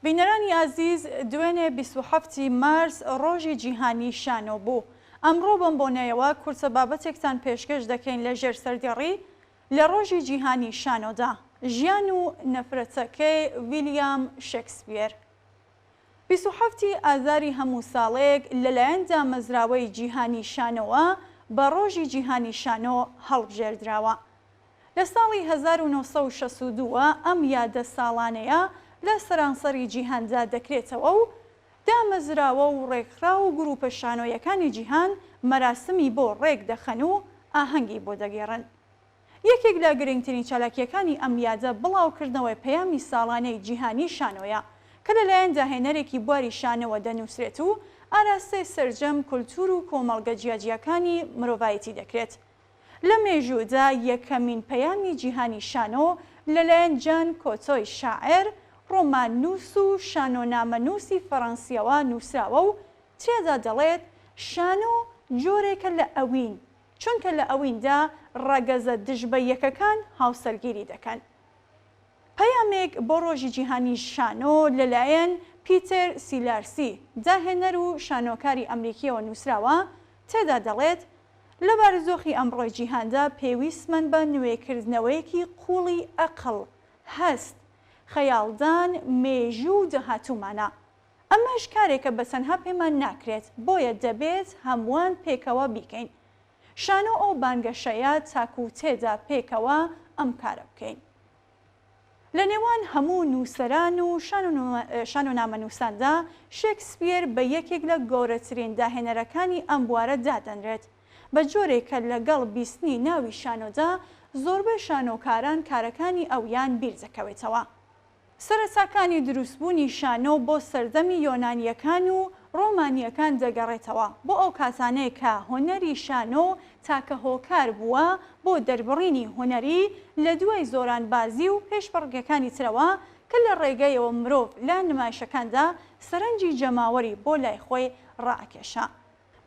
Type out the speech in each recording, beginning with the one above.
بینەرانی ئازیز دوێنێ 27 مارس ڕۆژی جیهانی شانۆ بوو. ئەمڕۆ بۆنەیەوە کورسە بابەتێکتان پێشکەش دەکەین لە ژێر سەردێڕی لە ڕۆژی جیهانی شانۆدا ژیان و نەفرەتەکەی ویلیام شێکسپیر. 27 ئازاری هەموو ساڵێک لەلایەن دامەزراوەی جیهانی شانۆوە بە ڕۆژی جیهانی شانۆ هەڵبژێردراوە. لە ساڵی 1962 ئەم یادە ساڵانەیە لە سەرانسەری جیهاندا دەکرێتەوە و دامەزراوە و ڕێکخرا و گروپە شانۆیەکانی جیهان مەراسمی بۆ ڕێک دەخەن و ئاهەنگی بۆ دەگێڕن. یەکێک لە گرنگترین چالاکیەکانی ئەم یادە بڵاوکردنەوەی پەیامی ساڵانەی جیهانی شانۆیە کە لەلایەن داهێنەرێکی بواری شانەوە دەنووسرێت و ئاراستەی سەرجەم کولتور و کۆمەڵگە جیاجیەکانی مرۆڤایەتی دەکرێت. لە مێژوودا یەکەمین پەیامی جیهانی شانۆ لەلایەن جان کۆتۆی شاعر، ڕۆماننووس و شانۆنامەنووسی فەڕەنسیەوە نووسراوە و تێدا دەڵێت شانۆ جۆرێکە لە ئەوین چونکە لە ئەویندا ڕەگەزە دژبەیەکەکان هاوسەرگیری دەکەن. پەیامێک بۆ ڕۆژی جیهانی شانۆ لەلایەن پیتەر سیلارسی داهێنەر و شانۆکاری ئەمریکیەوە نووسراوە تێدا دەڵێت لە بارزۆخی ئەمڕۆی جیهاندا پێویستمان بە نوێکردنەوەیەکی قوڵی ئەقڵ، هەست، خەیاڵدان، مێژوو و دەهاتوومانە. ئەمەش کارێکە بەتەنها پێمان ناکرێت بۆیە دەبێت هەمووان پێکەوە بیکەین. شانۆ ئەو بانگەشەیە تاکو تێدا پێکەوە ئەم کارە بکەین. لە نێوان هەموو نووسەران و شانۆنامەنووساندا شێکسپیر بە یەکێک لە گەورەترین داهێنەرەکانی ئەم بوارە دادەنرێت بە جۆرێکە لەگەڵ بیستنی ناوی شانۆدا زۆربەی شانۆکاران کارەکانی ئەویان بیر دەکەوێتەوە. سەرەتاکانی دروستبوونی شانۆ بۆ سەردەمی یۆنانیەکان و ڕۆمانیەکان دەگەڕێتەوە بۆ ئەو کاتانەیە کە هۆنەری شانۆ تاکە هۆکار بووە بۆ دەربڕینی هۆنەری لە دوای زۆرانبازی و پێشبڕگەکانی ترەوە کە لە ڕێگەیەوە مرۆڤ لە نمایشەکاندا سەرنجی جەماوەری بۆ لای خۆی ڕائەکێشا.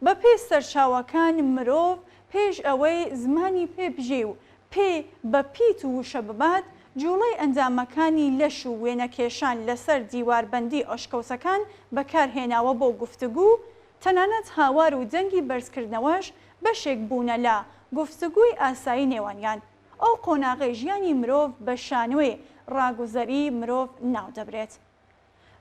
بە پێی سەرچاوەکان مرۆڤ پێش ئەوەی زمانی پێبژێ و پێ بە پیت و وشە ببات جوڵەی ئەندامەکانی لەش و وێنەکێشان لەسەر دیواربەندی ئۆشکەوتەکان بەکارهێناوە بۆ گفتوگو، تەنانەت هاوار و دەنگی بەرزکردنەوەش بەشێک بوونە لە گفتوگوی ئاسایی نێوانیان. ئەو قۆناغی ژیانی مرۆڤ بە شانۆی ڕاگوزەری مرۆڤ ناو دەبرێت.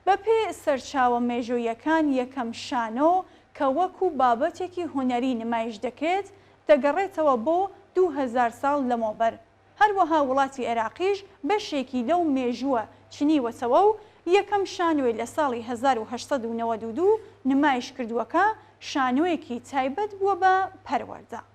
بە پێ سەرچاوە مێژوویەکان یەکەم شانۆ کە وەکو بابەتێکی هوەری نمایش دەکرێت دەگەڕێتەوە بۆ 2000 ساڵ لەمەوبەر. هەروەها وڵاتی عێراقیش بەشێکی لەو مێژووە چنیوەتەوە و یەکەم شانۆی لە ساڵی 1892 نمایش کردووەکە شانۆیەکی تایبەت بووە بە پەروەردە.